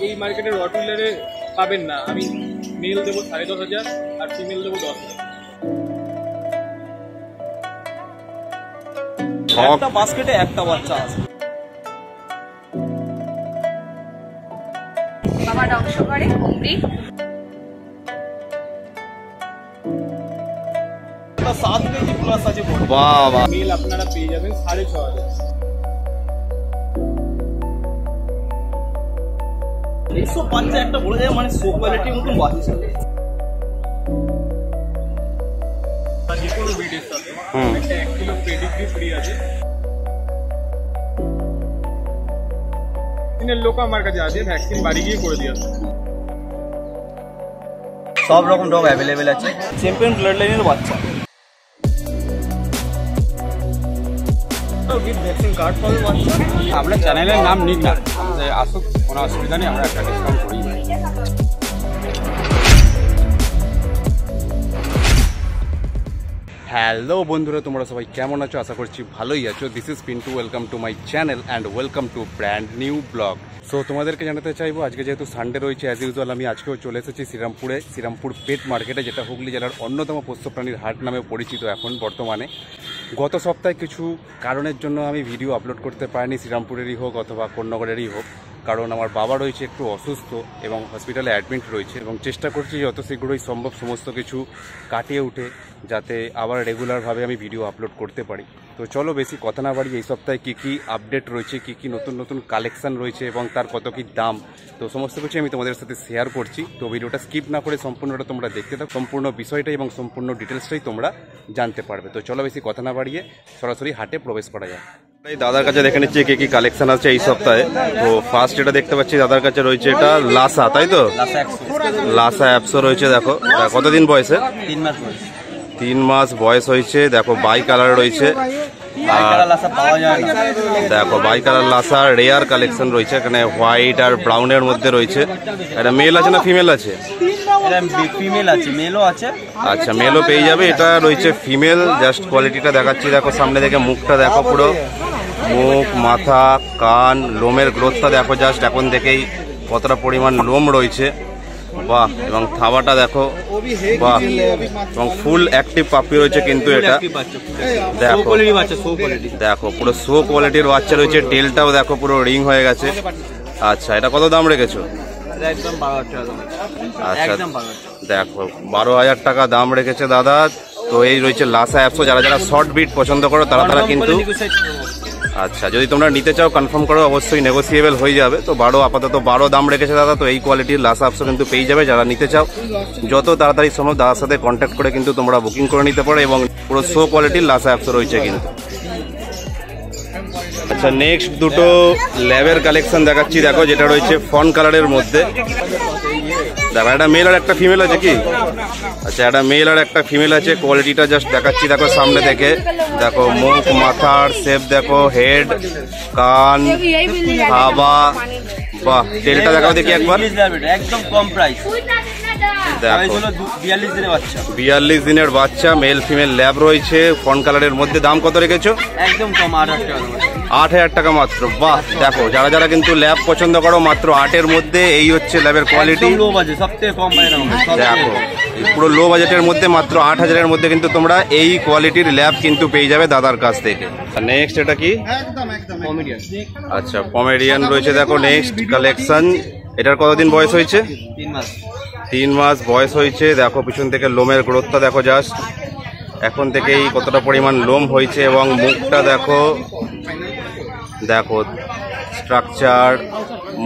এই মার্কেটের রটউইলারে পাবেন না। আমি মেল দেবো 10,500 আর ফিমেল দেবো 10,000। একটা বাস্কেটে একটা বাচ্চা আছে। বাবা অংশ করে কুমড়ি 7 কেজি প্লাস আছে। বাবা মেল আপনারা পেয়ে যাবেন 6,500। এইসব বাচ্চা একটা বলে যায় মানে সো কোয়ালিটির মতন বাচ্চা। যে কোনো ব্রিডের সাথে একটা 1 কিলো পেডিগ্রি ফ্রি আছে। লোক আমার কাছে আছে, ভ্যাকসিন বাড়ি গিয়ে করে দিয়ে আসবে। সব রকম ডগ অ্যাভেলেবেল আছে। চ্যাম্পিয়ন ব্লাড লাইনের বাচ্চা। ভ্যাকসিন কার্ড পাবে বাচ্চা। আপনার চ্যানেলের নাম নিক না, যে আসুক, কোনো অসুবিধা নেই, আমরা একটা ডিসকাউন্ট করি। হ্যালো বন্ধুরা, তোমরা সবাই কেমন আছো? আশা করছি ভালোই আছো। This is Pintu, welcome to my channel and welcome to brand new blog. So তোমাদেরকে জানাতে চাইবো, আজকে যেহেতু সানডে রয়েছে, অ্যাজ ইউজুয়াল আমি আজকেও চলে এসেছি শ্রীরামপুরে, শ্রীরামপুর পেট মার্কেটে, যেটা হুগলি জেলার অন্যতম পোষ্য প্রাণীর হাট নামে পরিচিত এখন বর্তমানে। গত সপ্তাহে কিছু কারণের জন্য আমি ভিডিও আপলোড করতে পারিনি, শ্রীরামপুরেরই হোক অথবা কোন্নগরেরই হোক, কারণ আমার বাবা রয়েছে একটু অসুস্থ এবং হসপিটালে অ্যাডমিট রয়েছে, এবং চেষ্টা করছি যত শীঘ্রই সম্ভব সমস্ত কিছু কাটিয়ে উঠে যাতে আবার রেগুলারভাবে আমি ভিডিও আপলোড করতে পারি। তো চলো বেশি কথা না বাড়ি, এই সপ্তাহে কী কী আপডেট রয়েছে, কী কী নতুন নতুন কালেকশান রয়েছে এবং তার কত কী দাম, তো সমস্ত কিছু আমি তোমাদের সাথে শেয়ার করছি। তো ভিডিওটা স্কিপ না করে সম্পূর্ণটা তোমরা দেখতে থাকো, সম্পূর্ণ বিষয়টাই এবং সম্পূর্ণ ডিটেলসটাই তোমরা জানতে পারবে। তো চলো বেশি কথা না বাড়িয়ে সরাসরি হাটে প্রবেশ করা যায়। এই দাদার কাছে দেখে নিচ্ছি কি কি কালেকশন আছে এই সপ্তাহে। তো ফার্স্ট এটা দেখতে পাচ্ছি দাদার কাছে রয়েছে, এটা লাসা, তাই তো? লাসা অ্যাপসো রয়েছে। দেখো কতদিন বয়সে? 3 মাস বয়স। 3 মাস বয়স হয়েছে। দেখো বাই কালার রয়েছে, দেখো bi colour Lhasa rare collection রয়েছে। এখানে হোয়াইট আর ব্রাউনের মধ্যে রয়েছে। এটা মেল আছে না ফিমেল আছে? ফিমেল আছে, মেলও আছে। আচ্ছা, মেলও পেয়ে যাবে। এটা রয়েছে ফিমেল। জাস্ট কোয়ালিটিটা দেখাচ্ছি, দেখো সামনে থেকে মুখটা দেখো, পুরো মুখ, মাথা, কান, লোমের গ্রোথটা দেখো জাস্ট এখন থেকেই কতটা পরিমাণ লোম রয়েছে। বাহ, এবং থাবাটা দেখো, বাহ, এবং ফুল অ্যাক্টিভ পাপ্পি রয়েছে কিন্তু এটা। দেখো দেখো পুরো শো কোয়ালিটির বাচ্চা রয়েছে। টেলটাও দেখো পুরো রিং হয়ে গেছে। আচ্ছা, এটা কত দাম রেখেছো? আচ্ছা দেখো 12,000 টাকা দাম রেখেছে দাদা। তো এই রয়েছে লাসা অ্যাপসো। যারা যারা শর্ট বিট পছন্দ করো তারা কিন্তু, আচ্ছা যদি তোমরা নিতে চাও কনফার্ম করো, অবশ্যই নেগোসিয়েবল হয়ে যাবে। তো আপাতত 12 দাম রেখেছে দাদা। তো এই কোয়ালিটির লাসা অ্যাপসো কিন্তু পেয়ে যাবে। যারা নিতে চাও যত তাড়াতাড়ি সম্ভব দাদার সাথে কন্ট্যাক্ট করে কিন্তু তোমরা বুকিং করে নিতে পারো, এবং পুরো শো কোয়ালিটির লাসা অ্যাপসো রয়েছে কিন্তু। আচ্ছা, নেক্সট দুটো ল্যাবের কালেকশন দেখাচ্ছি। দেখো যেটা রয়েছে ফন কালারের মধ্যে। দেখো একটা মেল আর একটা ফিমেল আছে কি? আচ্ছা, একটা মেল আর একটা ফিমেল আছে। কোয়ালিটিটা জাস্ট দেখাচ্ছি, দেখো সামনে থেকে। দেখো মুখ, মাথার শেপ দেখো, হেড, কান, হাবা, বাহ, টেলটা দেখাও দেখি একবার। একদম কম প্রাইস। দেখো 42 দিনের বাচ্চা, মেল ফিমেল ল্যাব রয়েছে ফন কালারের মধ্যে। দাম কত রেখেছো? একদম কম, 8,000 টাকা মাত্র। বাহ, দেখো যারা যারা কিন্তু ল্যাব পছন্দ করো মাত্র 8-এর মধ্যে এই হচ্ছে ল্যাবের কোয়ালিটি। দেখো পুরো লো বাজেটের মধ্যে মাত্র 8,000-এর মধ্যে কিন্তু তোমরা এই কোয়ালিটির ল্যাব কিন্তু পেয়ে যাবে দাদার কাছ থেকে। নেক্সট এটা কি? আচ্ছা, পমেডিয়ান রয়েছে। দেখো নেক্সট কালেকশন। এটার কতদিন বয়স হয়েছে? 3 মাস বয়স হয়েছে। দেখো পিছন থেকে লোমের গ্রোথটা দেখো জাস্ট এখন থেকেই কতটা পরিমাণ লোম হয়েছে, এবং মুখটা দেখো, দেখো স্ট্রাকচার,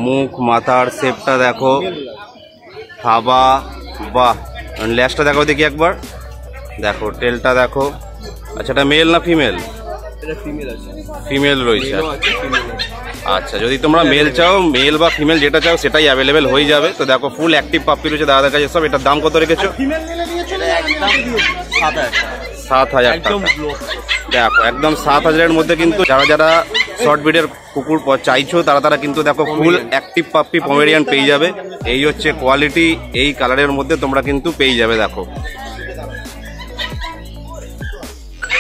মুখ, মাথার শেপটা দেখো, থাবা, বাহ, ল্যাসটা দেখো দেখি একবার। দেখো টেলটা দেখো। আচ্ছা, এটা মেল না ফিমেল? ফিমেল রয়েছে। আচ্ছা, যদি তোমরা মেল চাও, মেল বা ফিমেল যেটা চাও সেটাই অ্যাভেলেবেল হয়ে যাবে। তো দেখো ফুল অ্যাক্টিভ পাপ্পি রয়েছে দাদার কাছে সব। এটার দাম কত রেখেছো? 7,000 টাকা। দেখো একদম 7,000-এর মধ্যে কিন্তু যারা যারা শর্ট ব্রিডের কুকুর চাইছো তারা কিন্তু দেখো ফুল অ্যাক্টিভ পাপ্পি পমেরিয়ান পেয়ে যাবে। এই হচ্ছে কোয়ালিটি, এই কালারের মধ্যে তোমরা কিন্তু পেয়ে যাবে। দেখো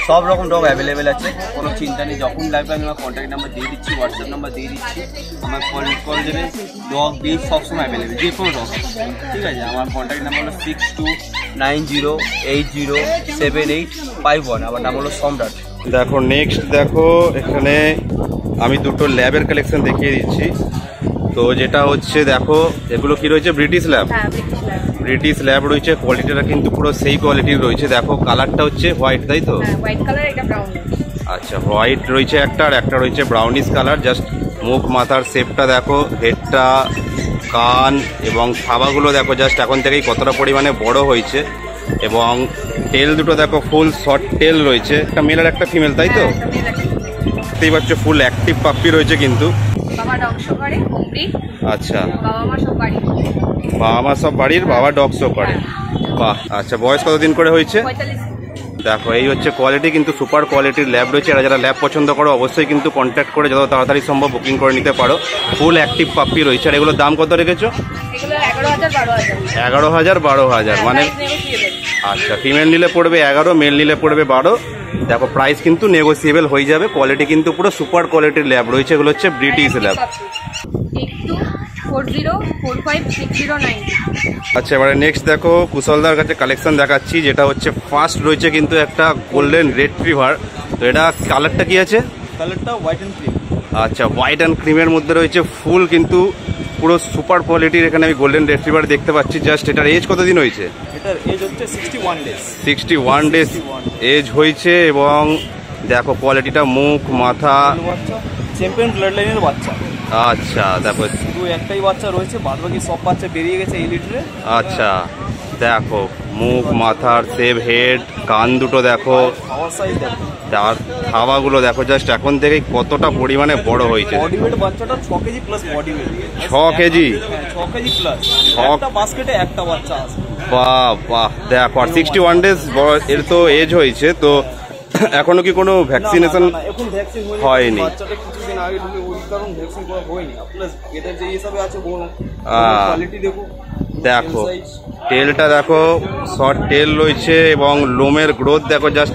সব রকম ডগ অ্যাভেলেবেল আছে, কোনো চিন্তা নেই। যখন লাগবে আমি আমার কন্ট্যাক্ট নাম্বার দিয়ে দিচ্ছি, হোয়াটসঅ্যাপ নাম্বার দিয়ে দিচ্ছি, আমার কল দেবে। ডগ বিফ সবসময় অ্যাভেলেবেল, যে কোনো ডগ, ঠিক আছে। আমার কন্ট্যাক্ট নাম্বার হলো 6290807851, আমার নাম হলো সম্রাট। দেখো নেক্সট দেখো এখানে আমি দুটো ল্যাবের কালেকশন দেখিয়ে দিচ্ছি। তো যেটা হচ্ছে দেখো এগুলো কি রয়েছে, ব্রিটিশ ল্যাব। হ্যাঁ, ব্রিটিশ ল্যাব। ব্রিটিশ ল্যাব রয়েছে, কোয়ালিটিটা কিন্তু পুরো সেই কোয়ালিটির রয়েছে। দেখো কালারটা হচ্ছে হোয়াইট, তাই তো? হ্যাঁ, হোয়াইট কালার, এটা ব্রাউন। আচ্ছা, হোয়াইট রয়েছে একটা, আর একটা রয়েছে ব্রাউনিশ কালার। জাস্ট মুখ মাথার শেপটা দেখো, হেডটা, কান এবং থাবাগুলো দেখো জাস্ট এখন থেকেই কতটা পরিমাণে বড় হয়েছে। এবং টেল দুটো দেখো ফুল শর্ট টেল রয়েছে, একটা মেল আর একটা ফিমেল, তাই তো? দেখতেই পাচ্ছ ফুল অ্যাক্টিভ পাপ্পি রয়েছে কিন্তু। বাবা ডগশো করে, ব্রিড। আচ্ছা, বাবা মা সব বাড়ি। বাবা মা সব বাড়ির, বাবা ডগসও করে। বাহ, আচ্ছা বয়স কতদিন করে হয়েছে? 45। দেখো এই হচ্ছে কোয়ালিটি, কিন্তু সুপার কোয়ালিটির ল্যাব রয়েছে। এরা যারা ল্যাব পছন্দ করো অবশ্যই কিন্তু কন্ট্যাক্ট করে যত তাড়াতাড়ি সম্ভব বুকিং করে নিতে পারো। ফুল অ্যাক্টিভ পাপ্পি রয়েছে। আর এগুলোর দাম কত রেখেছো? এগুলো 11,000 12,000। 11,000 12,000 মানে? আচ্ছা, ফিমেল নিলে পড়বে 11, মেল নিলে পড়বে 12। দেখো প্রাইস কিন্তু নেগোসিয়েবল হয়ে যাবে। কোয়ালিটি কিন্তু পুরো সুপার কোয়ালিটির ল্যাব রয়েছে। এগুলো হচ্ছে ব্রিটিশ ল্যাব। 8240456090। আচ্ছা, এবারে নেক্সট দেখো কুশলদার কাছে কালেকশন দেখাচ্ছি, যেটা হচ্ছে ফার্স্ট রয়েছে কিন্তু একটা গোল্ডেন রেট্রিভার। তো এটা কালারটা কি আছে? কালারটা হোয়াইট অ্যান্ড ক্রিম। আচ্ছা, হোয়াইট অ্যান্ড ক্রিমের মধ্যে রয়েছে, ফুল কিন্তু পুরো সুপার কোয়ালিটির। এখানে আমি গোল্ডেন রেট্রিভার দেখতে পাচ্ছি। জাস্ট এটার এজ কতদিন হয়েছে? এটার এজ হচ্ছে 61 ডেজ। 61 ডেজ এজ হয়েছে। এবং দেখো কোয়ালিটিটা, মুখ মাথা, চ্যাম্পিয়ন ব্লাড লাইনের বাচ্চা। আচ্ছা দেখো শুধু একটাই বাচ্চা রয়েছে, বাদ বাকি সব বাচ্চা বেরিয়ে গেছে এই লিটারে। আচ্ছা দেখো মুখ মাথার শেপ, হেড, কান দুটো দেখো, খাওয়ার সাইজ দেখো, আর থাবাগুলো দেখো জাস্ট এখন থেকেই কতটা পরিমাণে বড় হয়েছে। বডি ওয়েট বাচ্চাটা 6 KG plus body weight. 6 KG? 6 KG plus. ছক- একটা বাস্কেটে একটা বাচ্চা আছে। বাহ বাহ, দেখো আর 61 ডেজ এর তো এজ হয়েছে। তো এখনো কি কোনো ভ্যাকসিনেশন এখন ভ্যাকসিন হয়নি? বাচ্চাটা কিছুদিন আগে ঢুকে ওই কারণ ভ্যাকসিন করা হয়নি। প্লাস এদের যে হিসাবে আছে বড় কোয়ালিটি দেখো, দেখো টেলটা দেখো, শর্ট টেল রয়েছে এবং লোমের গ্রোথ দেখো জাস্ট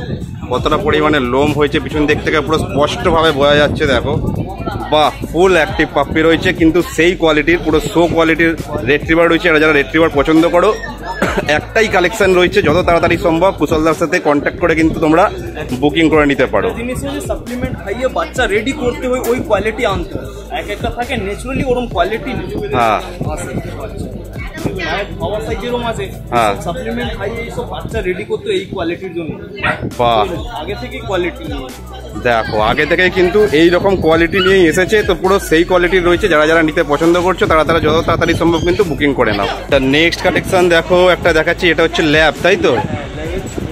কতটা পরিমাণে লোম হয়েছে পিছন দিক থেকে পুরো স্পষ্টভাবে বোঝা যাচ্ছে। দেখো বাহ, ফুল অ্যাক্টিভ পাপ্পি রয়েছে কিন্তু সেই কোয়ালিটির, পুরো শো কোয়ালিটির রেট্রিভার রয়েছে। এরা যারা রেট্রিভার পছন্দ করো একটাই কালেকশন রয়েছে, যত তাড়াতাড়ি সম্ভব কুশলদার সাথে কন্ট্যাক্ট করে কিন্তু তোমরা বুকিং করে নিতে পারো। জিনিস হচ্ছে সাপ্লিমেন্ট খাইয়ে বাচ্চা রেডি করতে হয়, ওই কোয়ালিটি আনতে হয়। এক একটা থাকে ন্যাচারালি ওরকম কোয়ালিটি হ্যাঁ আসে খাওয়ার সাইজ যেরকম আছে, হ্যাঁ সাপ্লিমেন্ট খাইয়ে এইসব বাচ্চা রেডি করতে এই কোয়ালিটির জন্য। বাহ, আগে থেকে কোয়ালিটি নিয়ে দেখো আগে থেকে কিন্তু এই রকম কোয়ালিটি নিয়েই এসেছে। তো পুরো সেই কোয়ালিটির রয়েছে। যারা যারা নিতে পছন্দ করছো তারা তারা যত তাড়াতাড়ি সম্ভব কিন্তু বুকিং করে নাও। নেক্সট কালেকশন দেখো একটা দেখাচ্ছি, এটা হচ্ছে ল্যাব, তাই তো?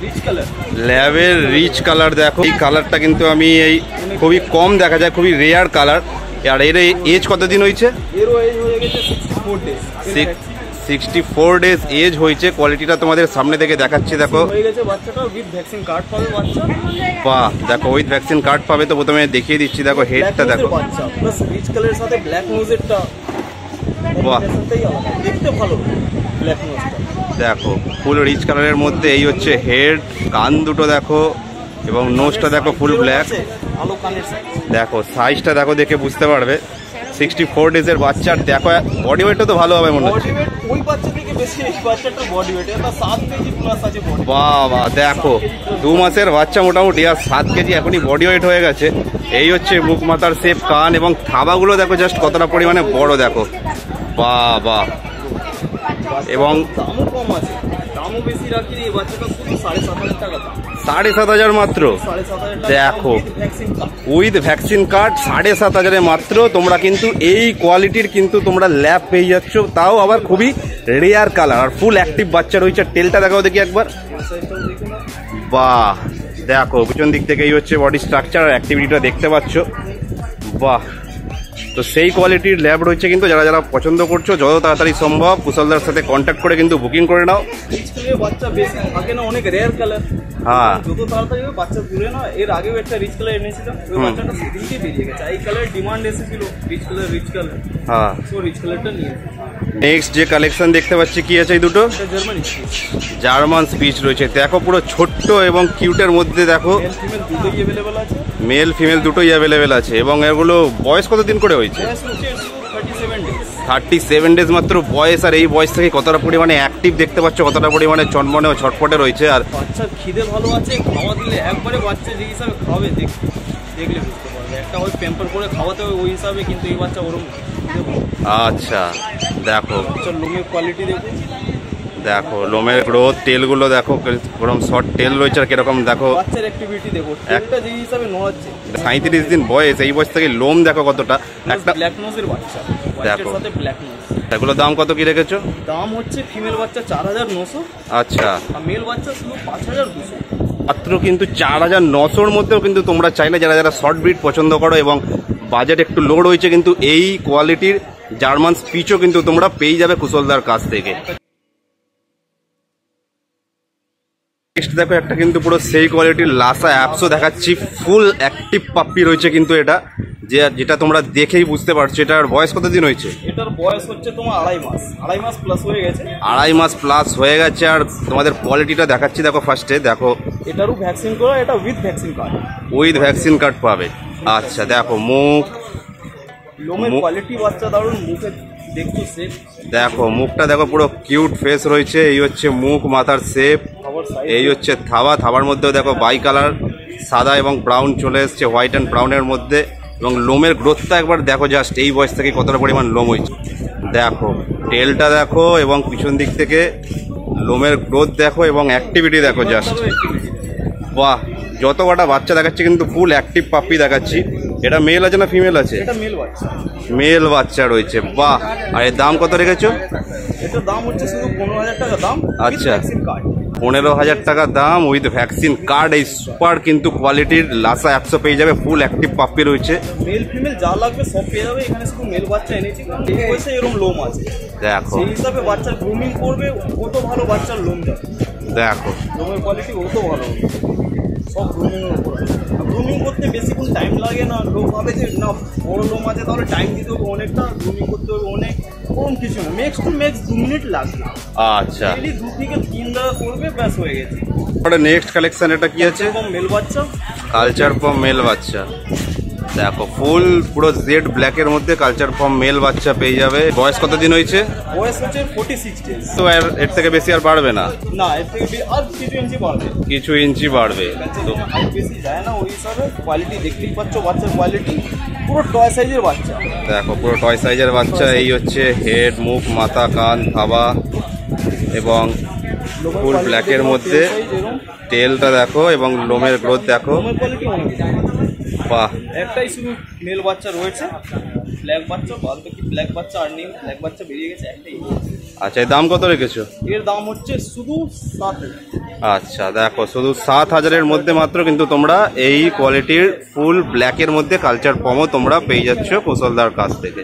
রিচ কালার, ল্যাবের রিচ কালার দেখো। এই কালারটা কিন্তু আমি এই খুবই কম দেখা যায়, খুবই রেয়ার কালার। আর এর এজ কতদিন হয়েছে? এরও এজ হয়ে গেছে 64 ডেজ। 64 ডেজ এজ হয়েছে। কোয়ালিটিটা তোমাদের সামনে থেকে দেখাচ্ছি। দেখো হয়ে গেছে বাচ্চাটা, উইথ ভ্যাকসিন কার্ড পাবে বাচ্চা। বাহ, দেখো উইথ ভ্যাকসিন কার্ড পাবে। তো প্রথমে দেখিয়ে দিচ্ছি, দেখো হেডটা দেখো, বাচ্চা প্লাস রিচ কালারের সাথে ব্ল্যাক নোজেরটা বাহ দেখতে ভালো। ব্ল্যাক নোজটা দেখো ফুল রিচ কালারের মধ্যে। এই হচ্ছে হেড, কান দুটো দেখো এবং নোজটা দেখো ফুল ব্ল্যাক। ভালো কানের সাইজ দেখো সাইজটা দেখো, দেখে বুঝতে পারবে 64 ডেজের বাচ্চার। দেখো বডি ওয়েটটা তো ভালো হবে মনে হচ্ছে। বডি ওয়েট ওই বাচ্চা থেকে বেশি এই বাচ্চাটার বডি ওয়েট, এটা 7 কেজি প্লাস আছে বডি। বাবা দেখো 2 মাসের বাচ্চা মোটামুটি, আর 7 কেজি এখনই বডি ওয়েট হয়ে গেছে। এই হচ্ছে মুখ মাথার শেপ, কান এবং থাবাগুলো দেখো জাস্ট কতটা পরিমাণে বড়। দেখো বাবা, এবং দামও কম আছে, দামও বেশি রাখি। এই বাচ্চাটা শুধু 7,500 টাকা দাম। 7,500 মাত্র? 7,500 টাকা দেখো vaccine card, with vaccine card 7,500 মাত্র। তোমরা কিন্তু এই কোয়ালিটির কিন্তু তোমরা ল্যাব পেয়ে যাচ্ছ, তাও আবার খুবই রেয়ার কালার। আর ফুল অ্যাক্টিভ বাচ্চা রয়েছে। টেলটা দেখাও দেখি একবার। সাইজটাও দেখে না। বাহ দেখো পিছন দিক থেকে এই হচ্ছে বডি স্ট্রাকচার আর অ্যাক্টিভিটিটা দেখতে পাচ্ছ। বাহ, তো সেই কোয়ালিটির ল্যাব রয়েছে কিন্তু। যারা যারা পছন্দ করছো যত তাড়াতাড়ি সম্ভব কুশলদার সাথে কন্ট্যাক্ট করে কিন্তু বুকিং করে নাও। রিচ কালারের বাচ্চা বেশি থাকে না, অনেক রেয়ার কালার। হ্যাঁ যত তাড়াতাড়ি হবে বাচ্চা দূরে না। এর আগেও একটা রিচ কালার এনেছিলাম, ওই বাচ্চাটা সেদিনকে বেরিয়ে গেছে। এই কালারের ডিমান্ড এসেছিল, রিচ কালার হ্যাঁ সো রিচ কালারটা নিয়ে এসেছি। নেক্সট যে কালেকশন দেখতে পাচ্ছি কি আছে এই দুটো জার্মানি জার্মান স্পিচ রয়েছে, দেখো পুরো ছোট্ট এবং কিউটের মধ্যে দেখো ফিমেল দুটোই অ্যাভেলেবল আছে। মেল ফিমেল দুটোই অ্যাভেলেবেল আছে। এবং এগুলো বয়স কতদিন করে হয়েছে? বয়স হচ্ছে 37 ডেজ। 37 ডেজ মাত্র বয়স। আর এই বয়স থেকে কতটা পরিমাণে অ্যাক্টিভ দেখতে পাচ্ছ, কতটা পরিমাণে চনমনে ও ছটপটে রয়েছে। আর বাচ্চার খিদে ভালো আছে, খাওয়া দিলে একবারে বাচ্চা যে হিসাবে খাবে দেখলে বুঝতে পারবে। একটা ওই প্যাম্পার করে খাওয়াতে হবে ওই হিসাবে, কিন্তু এই বাচ্চা ওরকম আচ্ছা দেখো বাচ্চার লোমের কোয়ালিটি দেখো, দেখো লোমের গ্রোথ, টেলগুলো দেখো কিরকম শর্ট টেল রয়েছে আর কিরকম দেখো বাচ্চার অ্যাক্টিভিটি দেখো, টেলটা যে হিসাবে নড়াচ্ছে। 37 দিন বয়স, এই বয়স থেকে লোম দেখো কতটা। একটা ব্ল্যাক নোজের বাচ্চা, দেখো। সাথে ব্ল্যাক নোজ। এগুলো দাম কত কি রেখেছো? দাম হচ্ছে ফিমেল বাচ্চা 4900, আচ্ছা আর মেল বাচ্চা শুধু 5200। মাত্র কিন্তু 4900-র মধ্যেও কিন্তু তোমরা চাইলে যারা যারা শর্ট ব্রিড পছন্দ করো এবং বাজেট একটু লো রয়েছে, কিন্তু এই কোয়ালিটির জার্মান স্পিচও কিন্তু তোমরা পেয়ে যাবে কুশলদার কাছ থেকে। নেক্সট দেখো একটা কিন্তু পুরো সেই কোয়ালিটির লাসা অ্যাপসও দেখাচ্ছি, ফুল অ্যাক্টিভ পাপ্পি রয়েছে কিন্তু এটা, যেটা তোমরা দেখেই বুঝতে পারছো। এটার বয়স কতদিন হয়েছে? এটার বয়স হচ্ছে তোমার 2.5 মাস প্লাস হয়ে গেছে। 2.5 মাস প্লাস হয়ে গেছে। আর তোমাদের কোয়ালিটিটা দেখাচ্ছি, দেখো ফার্স্টে দেখো এটারও ভ্যাকসিন করা, এটা with vaccine card. With vaccine card পাবে। আচ্ছা দেখো মুখ, লোমের কোয়ালিটি বাচ্চা দারুণ, মুখে দেখতে শেপ দেখো মুখটা দেখো পুরো কিউট ফেস রয়েছে। এই হচ্ছে মুখ, মাথার শেপ, খাবার সাইজ। এই হচ্ছে থাবা, থাবার মধ্যেও দেখো বাই কালার সাদা এবং ব্রাউন চলে এসছে, হোয়াইট অ্যান্ড ব্রাউনের মধ্যে। এবং লোমের গ্রোথটা একবার দেখো জাস্ট, এই বয়স থেকে কতটা পরিমাণ লোম হয়েছে দেখো। টেলটা দেখো এবং পিছন দিক থেকে লোমের গ্রোথ দেখো এবং অ্যাক্টিভিটি দেখো জাস্ট। বাহ, যত কটা বাচ্চা দেখাচ্ছি কিন্তু ফুল অ্যাক্টিভ পাপ্পি দেখাচ্ছি। এটা মেল আছে না ফিমেল আছে? এটা মেল বাচ্চা। মেল বাচ্চা রয়েছে, বাহ। আর এর দাম কত রেখেছো? এটার দাম হচ্ছে শুধু 15,000 টাকা দাম। আচ্ছা। ভ্যাকসিন কার্ড 15,000 টাকা দাম উইথ ভ্যাকসিন কার্ড। এই সুপার কিন্তু কোয়ালিটির লাসা অ্যাপসও পেয়ে যাবে, ফুল অ্যাক্টিভ পাপ্পি রয়েছে। মেল ফিমেল যা লাগবে সব পেয়ে যাবে এখানে। শুধু মেল বাচ্চা এনেছি কারণ এই বয়সে এরকম লোম আছে, দেখো সেই হিসাবে বাচ্চার গ্রুমিং করবে, কত ভালো বাচ্চার লোম যাবে। দেখো লোমের কোয়ালিটি কত ভালো হবে, সব গ্রুমিংয়ের উপর। গ্রুমিং করতে বেশিক্ষণ টাইম লাগে না। লোক ভাবে যে না বড় লোম আছে তাহলে টাইম দিতে হবে অনেকটা, গ্রুমিং করতে হবে অনেক, ওরকম কিছু না। ম্যাক্স টু ম্যাক্স 2 মিনিট লাগবে। আচ্ছা, ডেইলি 2 থেকে 3 দ্বারা করবে, ব্যাস হয়ে গেছে। নেক্সট কালেকশন এটা কি আছে? এরকম মেল বাচ্চা, কালচার ফর্ম মেল বাচ্চা দেখো, ফুল পুরো জেড ব্ল্যাকের মধ্যে কালচার ফর্ম মেল বাচ্চা পেয়ে যাবে। বয়স কতদিন হয়েছে? বয়স হচ্ছে 46 ডেজ। তো এর থেকে বেশি আর বাড়বে না? না, এর থেকে আর কিছু ইঞ্চি বাড়বে, কিছু ইঞ্চি বাড়বে। তো হাইট বেশি যায় না, ওই হিসাবে কোয়ালিটি দেখতেই পাচ্ছ বাচ্চার কোয়ালিটি, পুরো টয় সাইজের বাচ্চা। দেখো পুরো টয় সাইজের বাচ্চা। এই হচ্ছে হেড, মুখ, মাথা, কান, থাবা এবং ফুল ব্ল্যাকের মধ্যে টেলটা দেখো এবং লোমের গ্রোথ দেখো। লোমের কোয়ালিটি অনেক। বাহ, একটাই শুধু মেল বাচ্চা রয়েছে, ব্ল্যাক বাচ্চা, বাদ বাকি ব্ল্যাক বাচ্চা আর নেই, ব্ল্যাক বাচ্চা বেরিয়ে গেছে একটাই। আচ্ছা, এর দাম কত রেখেছো? এর দাম হচ্ছে শুধু 7,000। আচ্ছা দেখো, শুধু 7,000-এর মধ্যে মাত্র কিন্তু তোমরা এই কোয়ালিটির ফুল ব্ল্যাকের মধ্যে কালচার ফর্মও তোমরা পেয়ে যাচ্ছ কুশলদার কাছ থেকে।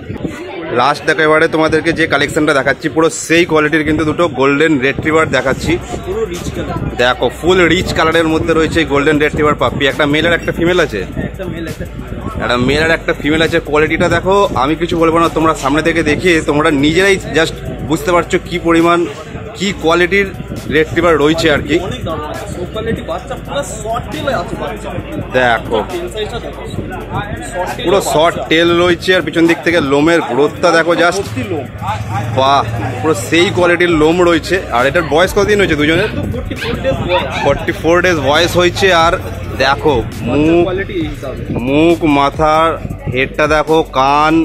লাস্ট দেখো এবারে তোমাদেরকে যে কালেকশনটা দেখাচ্ছি পুরো সেই কোয়ালিটির কিন্তু দুটো গোল্ডেন রেট্রিভার দেখাচ্ছি। পুরো রিচ কালার, দেখো ফুল রিচ কালারের মধ্যে রয়েছে এই গোল্ডেন রেট্রিভার পাপ্পি। একটা মেল আর একটা ফিমেল আছে, একটা মেল একটা একটা মেল আর একটা ফিমেল আছে। কোয়ালিটিটা দেখো, আমি কিছু বলবো না, তোমরা সামনে থেকে দেখিয়ে তোমরা নিজেরাই জাস্ট বুঝতে পারছো কি পরিমাণ কি কোয়ালিটির রেট্রিভার রয়েছে আর কি। অনেক দাম আছে, সব কোয়ালিটি বাচ্চা প্লাস শর্ট টেল আছে বাচ্চা। দেখো টেল সাইজটা দেখো, শর্ট টেল পুরো শর্ট টেল রয়েছে আর পিছন দিক থেকে লোমের গ্রোথটা দেখো জাস্ট, লোম, বাহ, পুরো সেই কোয়ালিটির লোম রয়েছে। আর এটার বয়স কতদিন হয়েছে দুজনের? 44 ডেজ বয়স। 44 ডেজ বয়স হয়েছে। আর দেখো মুখ, কোয়ালিটি এই হিসাবে, মুখ, মাথার হেডটা দেখো, কান,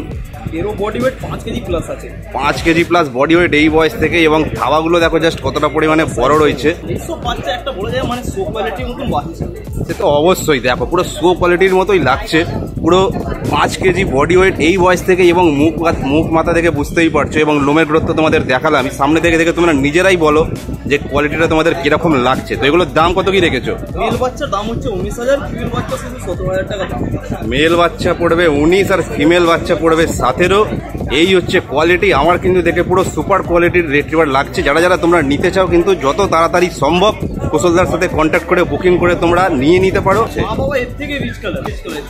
এরও বডি ওয়েট 5 কেজি প্লাস আছে। 5 কেজি প্লাস বডি ওয়েট এই বয়স থেকে। এবং থাবাগুলো দেখো জাস্ট কতটা পরিমাণে বড় রয়েছে। এইসব বাচ্চা একটা বলে যায় মানে সো কোয়ালিটির মতন বাচ্চা। সে তো অবশ্যই, দেখো পুরো শো কোয়ালিটির মতোই লাগছে। পুরো 5 কেজি বডি ওয়েট এই বয়স থেকে। এবং মুখ মাথা থেকে বুঝতেই পারছো। এবং লোমের গ্রোথ তো তোমাদের দেখালাম, আমি সামনে থেকে দেখে তোমরা নিজেরাই বলো যে কোয়ালিটিটা তোমাদের কিরকম লাগছে। তো এগুলোর দাম কত কি রেখেছো? মেল বাচ্চার দাম হচ্ছে 19,000, ফিমেল বাচ্চা শুধু 17,000 টাকা দাম। মেল বাচ্চা পড়বে 19 আর ফিমেল বাচ্চা পড়বে 17। এই হচ্ছে কোয়ালিটি। আমার কিন্তু দেখে পুরো সুপার কোয়ালিটির রিট্রিভার লাগছে। যারা যারা তোমরা নিতে চাও কিন্তু যত তাড়াতাড়ি সম্ভব কুশলদার সাথে কন্ট্যাক্ট করে বুকিং করে তোমরা নিয়ে নিতে পারো। মা বাবা এর থেকে রিচ কালার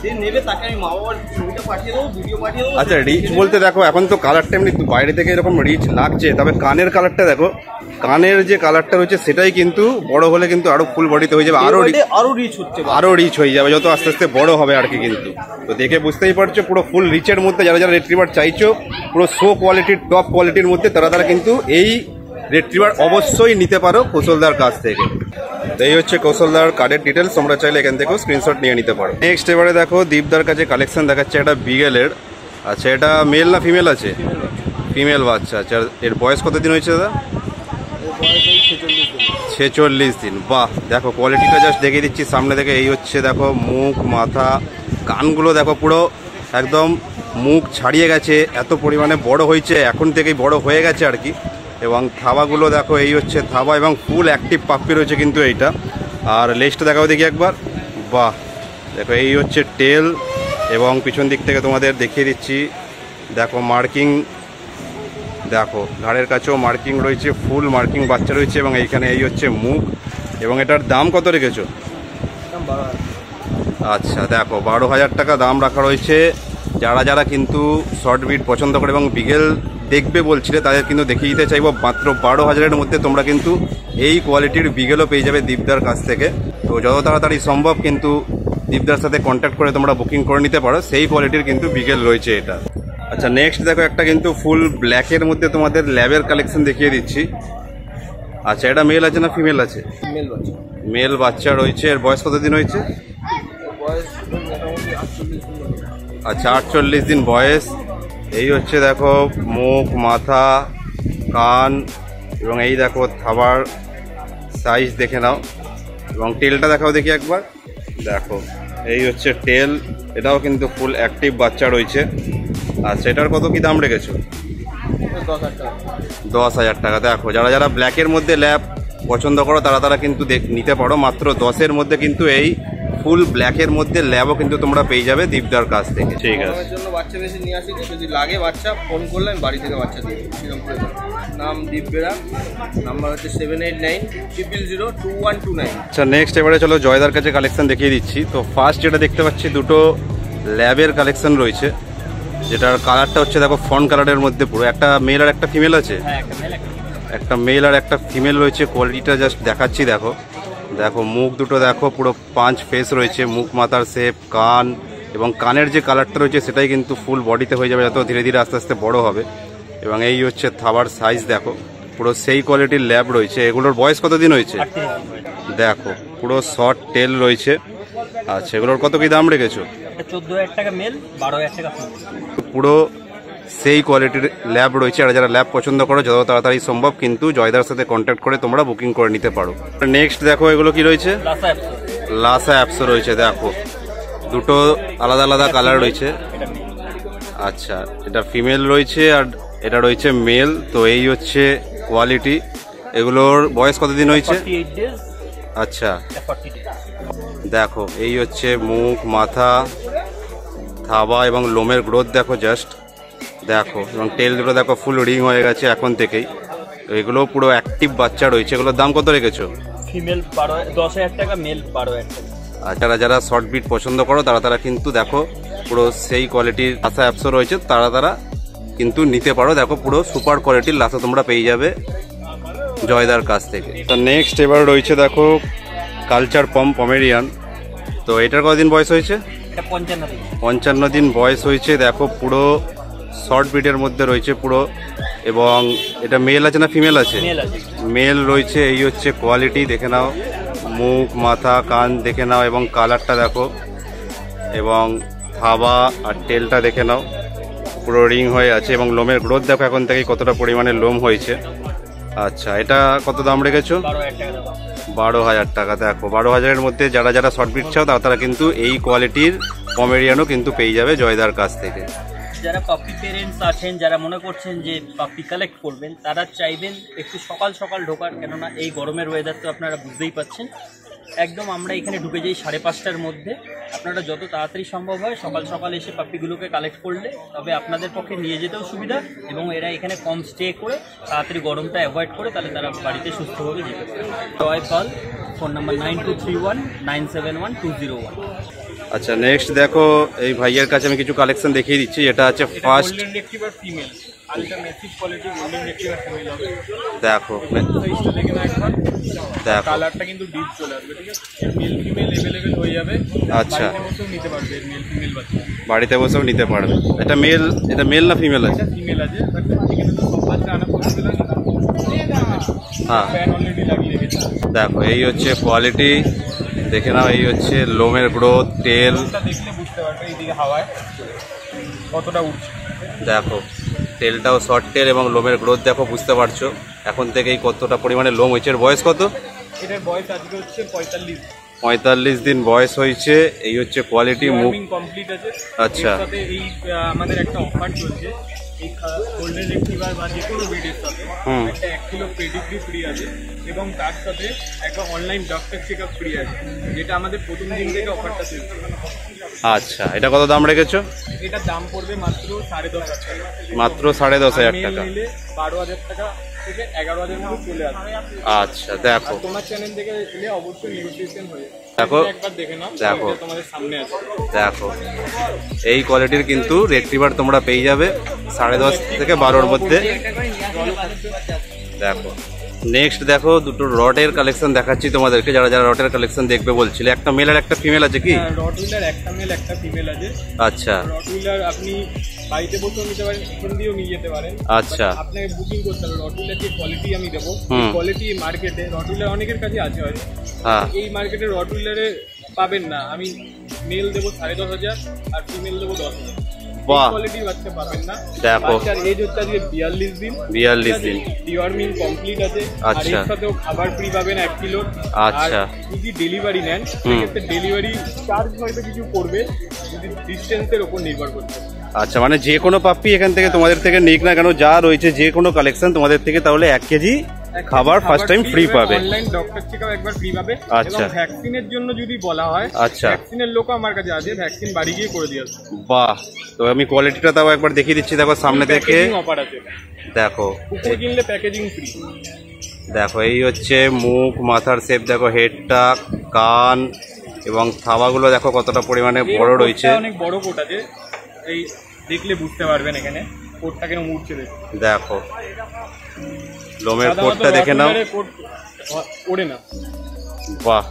যে নেবে তাকে আমি মা বাবার ছবিটা পাঠিয়ে দেবো, ভিডিও পাঠিয়ে দেবো। আচ্ছা, রিচ বলতে দেখো এখন তো কালারটা এমনি বাইরে থেকে এরকম রিচ লাগছে, তবে কানের কালারটা দেখো, কানের যে কালারটা রয়েছে সেটাই কিন্তু বড় হলে কিন্তু আরো ফুল বডিতে হয়ে যাবে, আরো রিচ হচ্ছে, আরো রিচ হয়ে যাবে যত আস্তে আস্তে বড় হবে আর কি। কিন্তু তো দেখে বুঝতেই পারছো পুরো ফুল রিচের মধ্যে যারা যারা রিট্রিভার চাইছো পুরো শো কোয়ালিটির টপ কোয়ালিটির মধ্যে তারা কিন্তু এই রিট্রিভার অবশ্যই নিতে পারো কৌশলদার কাছ থেকে। তো এই হচ্ছে কৌশলদার কার্ডের ডিটেলস, তোমরা চাইলে এখান থেকেও স্ক্রিনশট নিয়ে নিতে পারো। নেক্সট এবারে দেখো দীপদার কাছে কালেকশন দেখাচ্ছে একটা বিগেলের। আচ্ছা, এটা মেল না ফিমেল আছে? ফিমেল বাচ্চা। আচ্ছা, এর বয়স কতদিন হয়েছে দাদা? 46 দিন। বাহ, দেখো কোয়ালিটিটা জাস্ট দেখিয়ে দিচ্ছি সামনে থেকে। এই হচ্ছে দেখো মুখ, মাথা, কানগুলো দেখো পুরো একদম মুখ ছাড়িয়ে গেছে, এত পরিমাণে বড় হয়েছে, এখন থেকেই বড় হয়ে গেছে আর কি। এবং থাবাগুলো দেখো, এই হচ্ছে থাবা এবং ফুল অ্যাক্টিভ পাপ্পি রয়েছে কিন্তু এইটা। আর লেজটা দেখাও দেখি একবার। বাহ, দেখো এই হচ্ছে টেল এবং পিছন দিক থেকে তোমাদের দেখিয়ে দিচ্ছি। দেখো মার্কিং, দেখো ঘাড়ের কাছেও মার্কিং রয়েছে, ফুল মার্কিং বাচ্চা রয়েছে। এবং এইখানে এই হচ্ছে মুখ। এবং এটার দাম কত রেখেছো? আচ্ছা, দেখো 12,000 টাকা দাম রাখা রয়েছে। যারা যারা কিন্তু শর্ট বিট পছন্দ করে এবং বিগেল দেখবে বলছিলে তাদের কিন্তু দেখিয়ে দিতে চাইবো মাত্র 12,000-এর মধ্যে তোমরা কিন্তু এই কোয়ালিটির বিগেলও পেয়ে যাবে দীপদার কাছ থেকে। তো যত তাড়াতাড়ি সম্ভব কিন্তু দীপদার সাথে কন্ট্যাক্ট করে তোমরা বুকিং করে নিতে পারো, সেই কোয়ালিটির কিন্তু বিগেল রয়েছে এটা। আচ্ছা, নেক্সট দেখো একটা কিন্তু ফুল ব্ল্যাকের মধ্যে তোমাদের ল্যাবের কালেকশন দেখিয়ে দিচ্ছি। আচ্ছা, এটা মেল আছে না ফিমেল আছে? মেল বাচ্চা। মেল বাচ্চা রয়েছে। এর বয়স কতদিন হয়েছে? আচ্ছা, 48 দিন বয়স। এই হচ্ছে দেখো মুখ, মাথা, কান এবং এই দেখো থাবার সাইজ দেখে নাও। এবং টেলটা দেখাও দেখি একবার। দেখো এই হচ্ছে টেল, এটাও কিন্তু ফুল অ্যাক্টিভ বাচ্চা রয়েছে। আচ্ছা, এটার কত কি দাম রেখেছো? 10,000 টাকা। দেখো যারা যারা ব্ল্যাকের মধ্যে ল্যাব পছন্দ করো তারা কিন্তু নিতে পারো। মাত্র 10-এর মধ্যে কিন্তু এই ফুল ব্ল্যাকের মধ্যে ল্যাবও কিন্তু তোমরা পেয়ে যাবে দীপদার কাছ থেকে। ঠিক আছে, আমার জন্য বাচ্চা বেশি নিয়ে আসি, যদি লাগে বাচ্চা ফোন করলে আমি বাড়ি থেকে বাচ্চা দিয়ে শ্রীরামপুরে। নাম দীপ বেরা, নাম্বার হচ্ছে 7890002129। আচ্ছা, নেক্সট এবারে চলো জয়দার কাছে কালেকশন দেখিয়ে দিচ্ছি। তো ফার্স্ট যেটা দেখতে পাচ্ছি দুটো ল্যাবের কালেকশন রয়েছে, যেটার কালারটা হচ্ছে দেখো ফন কালারের মধ্যে পুরো। একটা মেল আর একটা ফিমেল আছে? একটা মেল আর একটা ফিমেল রয়েছে। কোয়ালিটিটা জাস্ট দেখাচ্ছি। দেখো দেখো মুখ দুটো দেখো পুরো পাঁচ ফেস রয়েছে, মুখ মাথার শেপ, কান এবং কানের যে কালারটা রয়েছে সেটাই কিন্তু ফুল বডিতে হয়ে যাবে, যত ধীরে ধীরে আস্তে আস্তে বড় হবে। এবং এই হচ্ছে থাবার সাইজ দেখো, পুরো সেই কোয়ালিটির ল্যাব রয়েছে। এগুলোর বয়স কতদিন হয়েছে? দেখো পুরো শর্ট টেল রয়েছে। আচ্ছা, এগুলোর কত কি দাম রেখেছো? 14,000 টাকা মেল, 12,000 টাকা পুরো সেই কোয়ালিটির ল্যাব রয়েছে। আর যারা ল্যাব পছন্দ করো যত তাড়াতাড়ি সম্ভব কিন্তু জয়দার সাথে কন্ট্যাক্ট করে তোমরা বুকিং করে নিতে পারো। নেক্সট দেখো এগুলো কি রয়েছে? লাসা অ্যাপসো রয়েছে। দেখো দুটো আলাদা আলাদা কালার রয়েছে। আচ্ছা, এটা ফিমেল রয়েছে আর এটা রয়েছে মেল। তো এই হচ্ছে কোয়ালিটি। এগুলোর বয়স কতদিন হয়েছে? আচ্ছা, দেখো এই হচ্ছে মুখ, মাথা, থাবা এবং লোমের গ্রোথ দেখো জাস্ট দেখো। এবং টেল দুটো দেখো ফুল রিং হয়ে গেছে এখন থেকেই। তো এগুলো পুরো অ্যাক্টিভ বাচ্চা রয়েছে। এগুলোর দাম কত রেখেছো? ফিমেল 10,000 টাকা, মেল 12,000 টাকা। আর যারা যারা শর্ট বিট পছন্দ করো তারা কিন্তু দেখো পুরো সেই কোয়ালিটির লাসা অ্যাপসও রয়েছে, তারা কিন্তু নিতে পারো। দেখো পুরো সুপার কোয়ালিটির লাসা তোমরা পেয়ে যাবে জয়দার কাছ থেকে। তো নেক্সট এবার রয়েছে দেখো কালচার পমেরিয়ান। তো এটার কতদিন বয়স হয়েছে? 55 দিন বয়স হয়েছে। দেখো পুরো শর্ট বিটের মধ্যে রয়েছে পুরো। এবং এটা মেল আছে না ফিমেল আছে? মেল রয়েছে। এই হচ্ছে কোয়ালিটি দেখে নাও, মুখ, মাথা, কান দেখে নাও এবং কালারটা দেখো এবং থাবা আর টেলটা দেখে নাও পুরো রিং হয়ে আছে। এবং লোমের গ্রোথ দেখো এখন থেকে কতটা পরিমাণে লোম হয়েছে। আচ্ছা, এটা কত দাম রেখেছো? 12,000 টাকা। দেখো 12,000-এর মধ্যে যারা যারা শর্ট বিট চাও তারা কিন্তু এই কোয়ালিটির পমেরিয়ানও কিন্তু পেয়ে যাবে জয়দার কাছ থেকে। যারা পাপ্পি পেরেন্টস আছেন, যারা মনে করছেন যে পাপ্পি কালেক্ট করবেন, তারা চাইবেন একটু সকাল সকাল ঢোকার, কেননা এই গরমের ওয়েদার তো আপনারা বুঝতেই পাচ্ছেন। একদম আমরা এখানে ঢুকে যাই 5:30টার মধ্যে। আপনারা যত তাড়াতাড়ি সম্ভব হয় সকাল সকাল এসে পাপ্পিগুলোকে কালেক্ট করলে তবে আপনাদের পক্ষে নিয়ে যেতেও সুবিধা, এবং এরা এখানে কম স্টে করে তাড়াতাড়ি গরমটা অ্যাভয়েড করে তাহলে তারা বাড়িতে সুস্থভাবে যেতে পারে। জয় পাল, ফোন নাম্বার 9231971201। আচ্ছা, নেক্সট দেখো এই ভাইয়ের কাছে আমি কিছু কালেকশন দেখিয়ে দিচ্ছি। এটা আছে first golden retriever female, ultra massive quality golden retriever female হবে। দেখো সাইজটা দেখে না একবার, দেখো কালারটা কিন্তু ডিপ চলে আসবে, ঠিক আছে? মেল ফিমেল अवेलेबल হয়ে যাবে। আচ্ছা, বাড়িতে বসেও নিতে পারবে মেল ফিমেল বাচ্চা। বাড়িতে বসেও নিতে পারবে। এটা মেল না ফিমেল আছে? এটা ফিমেল আছে, বাট এখানে তো সব বাচ্চা আনা পসিবল না। হ্যাঁ, ফ্যান অলরেডি লাগিয়ে রেখেছে। দেখো এই হচ্ছে কোয়ালিটি, দেখে নাও। এই হচ্ছে লোমের গ্রোথ, টেল এটা দেখলে বুঝতে পারবে এইদিকে হাওয়ায় কতটা উঠছে। দেখো টেলটাও শর্ট টেল এবং লোমের গ্রোথ দেখো, বুঝতে পারছো এখন থেকেই কতটা পরিমাণে লোম হয়েছে। এর বয়স কত? এটার বয়স আজকে হচ্ছে 45 দিন বয়স হয়েছে। এই হচ্ছে কোয়ালিটি, মুখ কমপ্লিট আছে। আচ্ছা, এর সাথে এই আমাদের একটা অফার চলছে, এই গোল্ডেন রেট্রিভার বা যে কোনো ব্রিডের সাথে একটা 1 কিলো পেডিগ্রি ফ্রি আছে, এবং তার সাথে একটা online doctor check up free আছে, যেটা আমাদের প্রথম দিন থেকে অফারটা চলছে। আচ্ছা, এটা কত দাম রেখেছো? এটার দাম পড়বে মাত্র 10,500 টাকা। মাত্র 10,500 মেল টাকা। নিলে 12,000 টাকা থেকে 11,000 মধ্যে চলে আসবে। আচ্ছা, দেখো তোমার চ্যানেল থেকে এলে অবশ্যই নেগোসিয়েশন হয়ে যাবে। দেখো, একবার দেখে নাও, দেখো। এটা তোমাদের সামনে আছে। দেখো এই কোয়ালিটির কিন্তু রেট্রিভার তোমরা পেয়ে যাবে 10.5 থেকে 12-র মধ্যে। দেখো নেক্সট দেখো দুটো রটের কালেকশন দেখাচ্ছি তোমাদেরকে, যারা যারা রটের কালেকশন দেখবে বলছিলে। একটা মেল আর একটা ফিমেল আছে কি? রটউইলার একটা মেল একটা ফিমেল আছে। আচ্ছা, রটউইলার আপনি বাড়িতে বসেও নিতে পারেন, এখান দিয়েও নিয়ে যেতে পারেন। আচ্ছা, But আপনাকে বুকিং করতে হবে। রটউইলার যে কোয়ালিটি আমি দেবো, কোয়ালিটি মার্কেটে রটউইলার অনেকের কাছে আছে হয়তো, হ্যাঁ, এই মার্কেটে রটউইলারে পাবেন না। আমি মেল দেবো 10,500 আর ফিমেল দেবো 10,000। বাহ, কোয়ালিটি বাচ্চা পাবেন না। দেখো বাচ্চার এজ হচ্ছে আজকে 42 দিন। 42 দিন। ডিওয়ার্মিং কমপ্লিট আছে। আর আচ্ছা, এর সাথেও খাবার ফ্রি পাবেন 1 কিলো। আচ্ছা, আর যদি ডেলিভারি নেন সেক্ষেত্রে ডেলিভারি চার্জ হয়তো কিছু পড়বে, যদি ডিস্টেন্সের উপর নির্ভর করছে। আচ্ছা, মানে যে কোনো পাপ্পি এখান থেকে তোমাদের থেকে নিক না কেন, যা রয়েছে যে কোনো কালেকশন তোমাদের থেকে তাহলে 1 কেজি খাবার ফার্স্ট টাইম ফ্রি পাবে। অনলাইন ডক্টর চেকআপ একবার ফ্রি পাবে। আচ্ছা, এবং ভ্যাকসিনের জন্য যদি বলা হয়, আচ্ছা, ভ্যাকসিনের লোক আমার কাছে আছে, ভ্যাকসিন বাড়ি গিয়ে করে দিয়ে আসবে। বাহ, তো আমি কোয়ালিটিটা তাও একবার দেখিয়ে দিচ্ছি। দেখো সামনে থেকে, অফার আছে। দেখো কুকুর কিনলে প্যাকেজিং ফ্রি। দেখো এই হচ্ছে মুখ, মাথার শেপ দেখো, হেডটা, কান এবং থাবাগুলো দেখো কতটা পরিমাণে বড় রয়েছে। অনেক বড় কোট আছে, এই দেখলে বুঝতে পারবেন এখানে কোটটা কেন উঠছে। দেখো লোমের কোটটা দেখে নাও। ওড়ে না। বাহ,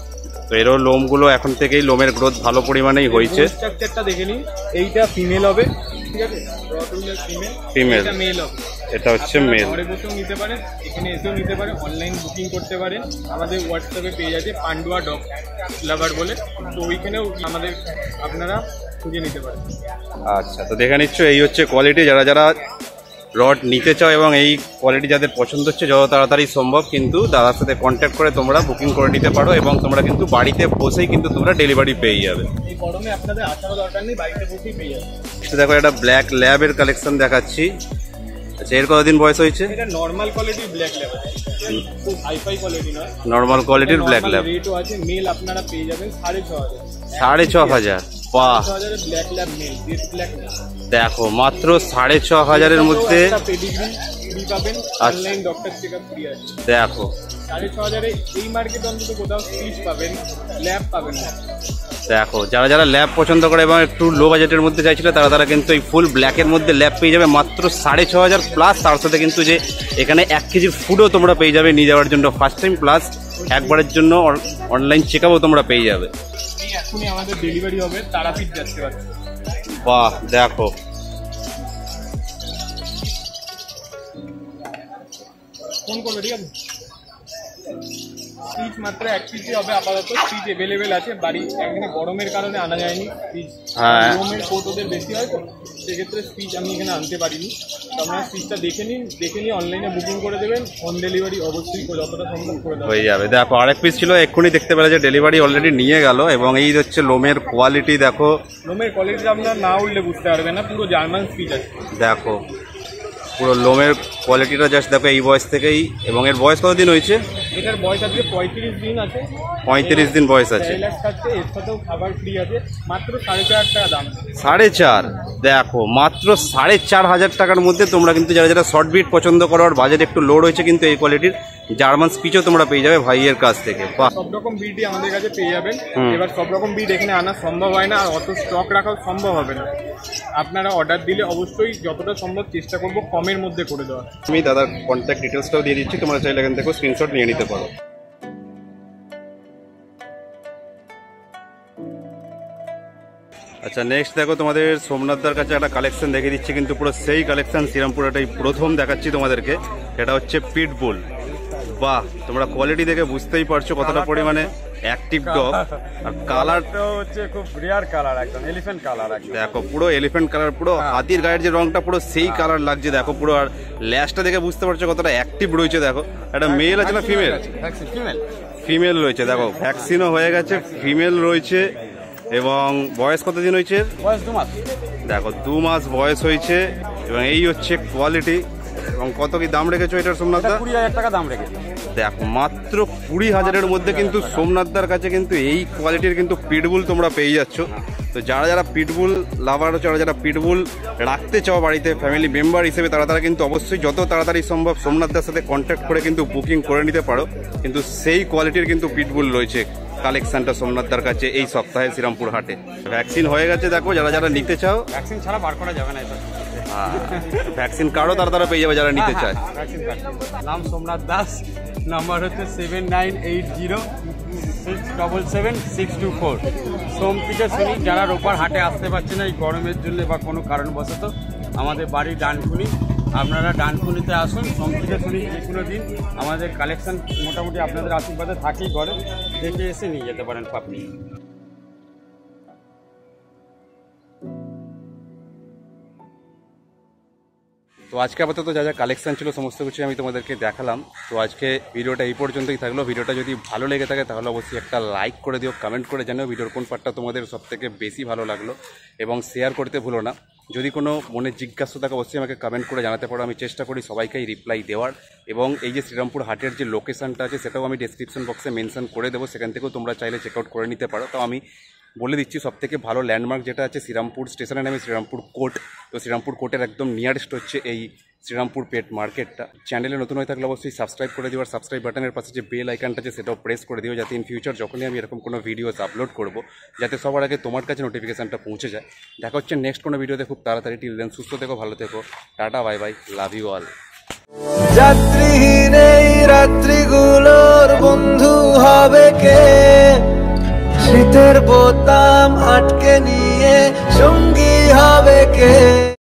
তো এরও লোমগুলো এখন থেকেই লোমের গ্রোথ ভালো পরিমাণেই হয়েছে। স্ট্রাকচারটা দেখে নিন, এইটা ফিমেল হবে, ঠিক আছে? রটউইলার ফিমেল, ফিমেল, এটা মেল হবে। এটা হচ্ছে মেল। ঘরে বসেও নিতে পারেন, এখানে এসেও নিতে পারেন, অনলাইন বুকিং করতে পারেন। আমাদের হোয়াটসঅ্যাপে পেজ আছে পান্ডুয়া ডগ লাভার বলে, তো ওইখানেও আমাদের আপনারা খুঁজে নিতে পারেন। আচ্ছা, তো দেখে নিচ্ছ এই হচ্ছে কোয়ালিটি। যারা যারা রড নিতে চাও এবং এই কোয়ালিটি যাদের পছন্দ হচ্ছে, যত তাড়াতাড়ি সম্ভব কিন্তু দাদার সাথে কন্ট্যাক্ট করে তোমরা বুকিং করে নিতে পারো, এবং তোমরা কিন্তু বাড়িতে বসেই কিন্তু তোমরা ডেলিভারি পেয়ে যাবে। এই গরমে আপনাদের আসারও দরকার নেই, বাড়িতে বসেই পেয়ে যাবেন। দেখো একটা ব্ল্যাক ল্যাবের কালেকশন দেখাচ্ছি। আচ্ছা, এর কতদিন বয়স হয়েছে? এটা নর্মাল কোয়ালিটির ব্ল্যাক ল্যাব, খুব হাইফাই কোয়ালিটি নয়, নর্মাল কোয়ালিটির ব্ল্যাক ল্যাব। রেটও আছে। মেল আপনারা পেয়ে যাবেন 6,500। 6,500? বাহ, 6,500 black lab male, jet black lab. দেখো মাত্র 6,500-এর মধ্যে পেডিগ্রি ফ্রি পাবেন, অনলাইন ডক্টর চেকআপ ফ্রি আছে। দেখো 6,500 এই মার্কেট অন্তত কোথাও ফিস পাবেন, ল্যাব পাবেন না। দেখো যারা যারা ল্যাব পছন্দ করে এবং একটু লো বাজেটের মধ্যে চাইছিল তারা তারা কিন্তু এই ফুল ব্ল্যাকের মধ্যে ল্যাব পেয়ে যাবে মাত্র 6,500 প্লাস। তার সাথে কিন্তু যে এখানে 1 কেজির ফুডও তোমরা পেয়ে যাবে নিয়ে যাওয়ার জন্য ফার্স্ট টাইম, প্লাস একবারের জন্য অনলাইন চেকআপও তোমরা পেয়ে যাবে। এখনই আমাদের ডেলিভারি হবে, তারাপীঠ যাচ্ছে পারছে। বাহ, দেখো ফোন করবে, ঠিক আছে? ফ্রিজ মাত্র 1 পিসই হবে আপাতত, ফ্রিজ অ্যাভেলেবেল আছে। বাড়ি এখানে গরমের কারণে আনা যায়নি ফ্রিজ, গরমের কোট ওদের বেশি হয় তো সেক্ষেত্রে ফ্রিজ আমি এখানে আনতে পারিনি। তো আপনারা ফ্রিজটা দেখে নিন, অনলাইনে বুকিং করে দেবেন, হোম ডেলিভারি অবশ্যই যতটা সম্ভব করে দেবেন, হয়ে যাবে। দেখো আরেক পিস ছিল, এক্ষুনি দেখতে পেলে যে ডেলিভারি অলরেডি নিয়ে গেল। এবং এই হচ্ছে লোমের কোয়ালিটি, দেখো লোমের কোয়ালিটি আপনারা না উঠলে বুঝতে পারবেন না, পুরো জার্মান ফ্রিজ আছে। দেখো পুরো লোমের কোয়ালিটিটা জাস্ট দেখো এই বয়স থেকেই। এবং এর বয়স কতদিন হয়েছে? এটার বয়স আজকে 35 দিন আছে। 35 দিন বয়স আছে। রিল্যাক্স থাকছে, এর সাথেও খাবার ফ্রি আছে, মাত্র 4.5 টাকা দাম। 4.5, দেখো মাত্র 4.5 টাকার মধ্যে তোমরা কিন্তু যারা যারা শর্ট বিট পছন্দ করো আর বাজেট একটু লো রয়েছে কিন্তু এই কোয়ালিটির জার্মান স্পিচও তোমরা পেয়ে যাবে ভাইয়ের কাছ থেকে। বাহ, সব রকম বিডই আমাদের কাছে পেয়ে যাবেন। এবার সব রকম বিড এখানে আনা সম্ভব হয় না, আর অত স্টক রাখাও সম্ভব হবে না। আপনারা অর্ডার দিলে অবশ্যই যতটা সম্ভব চেষ্টা করব কমের মধ্যে করে দেওয়ার। আমি দাদার কন্ট্যাক্ট ডিটেলসটাও দিয়ে দিচ্ছি, তোমরা চাইলে এখান থেকে স্ক্রিনশট নিয়ে নিতে পারো। আচ্ছা, নেক্সট দেখো তোমাদের সোমনাথদার কাছে একটা কালেকশন দেখে দিচ্ছি, কিন্তু পুরো সেই কালেকশন শ্রীরামপুরটাই প্রথম দেখাচ্ছি তোমাদেরকে। এটা হচ্ছে পিটবুল। বাহ, তোমরা কোয়ালিটি দেখে বুঝতেই পারছো কতটা পরিমাণে অ্যাক্টিভ ডগ। আর কালারটা হচ্ছে খুব রিয়ার কালার, একদম এলিফ্যান্ট কালার। দেখো পুরো এলিফ্যান্ট কালার, পুরো হাতির গায়ের যে রংটা পুরো সেই কালার লাগছে দেখো পুরো। আর ল্যাশটা দেখে বুঝতে পারছো কতটা অ্যাক্টিভ রয়েছে। দেখো একটা মেল আছে না ফিমেল? ফিমেল রয়েছে। দেখো ভ্যাকসিনও হয়ে গেছে, ফিমেল রয়েছে। এবং বয়স কতদিন হয়েছে? বয়স 2 মাস। দেখো 2 মাস বয়স হয়েছে। এবং এই হচ্ছে কোয়ালিটি। এবং কত কি দাম রেখেছো এটার সোমনাথদা? 20,000 টাকা দাম রেখেছি। দেখো মাত্র 20,000-এর মধ্যে কিন্তু সোমনাথদার কাছে কিন্তু এই কোয়ালিটির কিন্তু পিটবুল তোমরা পেয়ে যাচ্ছ। তো যারা যারা পিটবুল লাভার হচ্ছে, যারা পিটবুল রাখতে চাও বাড়িতে ফ্যামিলি মেম্বার হিসেবে, তারা কিন্তু অবশ্যই যত তাড়াতাড়ি সম্ভব সোমনাথদার সাথে কন্ট্যাক্ট করে কিন্তু বুকিং করে নিতে পারো। কিন্তু সেই কোয়ালিটির কিন্তু পিটবুল রয়েছে কালেকশনটা সোমনাথদার কাছে এই সপ্তাহে শ্রীরামপুর হাটে। ভ্যাকসিন হয়ে গেছে। দেখো যারা যারা নিতে চাও, ভ্যাকসিন ছাড়া বার করা যাবে না এটা। ভ্যাকসিন কার্ডও তারা পেয়ে যাবে যারা নিতে চায়। নাম সোমনাথ দাস, নাম্বার হচ্ছে 7980677624। সোমপিঠে শুনি যারা রোপার হাটে আসতে পারছে না এই গরমের জন্য বা কোনো কারণবশত, আমাদের বাড়ি ডানকুনি, আপনারা ডানকুনিতে আসুন। সোমপিঠে শুনি যে কোনো দিন আমাদের কালেকশন মোটামুটি আপনাদের আশীর্বাদে থাকেই ঘরে, দেখে এসে নিয়ে যেতে পারেন পাপড়ি। তো আজকে আপাতত যা যা কালেকশন ছিল সমস্ত কিছু আমি তোমাদেরকে দেখালাম। তো আজকে ভিডিওটা এই পর্যন্তই থাকলো। ভিডিওটা যদি ভালো লেগে থাকে তাহলে অবশ্যই একটা লাইক করে দিও, কমেন্ট করে জানিও ভিডিওর কোন পার্টটা তোমাদের সবথেকে বেশি ভালো লাগলো, এবং শেয়ার করতে ভুলো না। যদি কোনো মনে জিজ্ঞাসা থাকে অবশ্যই আমাকে কমেন্ট করে জানাতে পারো, আমি চেষ্টা করি সবাইকেই রিপ্লাই দেওয়ার। এবং এই যে শ্রীরামপুর হাটের যে লোকেশনটা আছে সেটাও আমি ডেসক্রিপশন বক্সে মেনশন করে দেবো, সেখান থেকেও তোমরা চাইলে চেক আউট করে নিতে পারো। তো আমি বলে দিচ্ছি সবথেকে ভালো ল্যান্ডমার্ক যেটা আছে শ্রীরামপুর স্টেশনের নামে শ্রীরামপুর কোর্ট। তো শ্রীরামপুর কোর্টের একদম নিয়ারেস্ট হচ্ছে এই শ্রীরামপুর পেট মার্কেটটা। চ্যানেলে নতুন হয়ে থাকলে অবশ্যই সাবস্ক্রাইব করে দিও, আর সাবস্ক্রাইব বাটনের পাশে যে বেল আইকনটা আছে সেটাও প্রেস করে দিও, যাতে ইন ফিউচার যখনই আমি এরকম কোনো ভিডিওস আপলোড করব যাতে সবার আগে তোমার কাছে নোটিফিকেশনটা পৌঁছে যায়। দেখা হচ্ছে নেক্সট কোনো ভিডিওতে খুব তাড়াতাড়ি। টিল দেন সুস্থ থেকো, ভালো থেকো, tata, bye bye, love you all. যাত্রীহীন এই রাত্রিগুলোর বন্ধু হবে কে? শীতের বোতাম আটকে নিয়ে সঙ্গী হবে কে?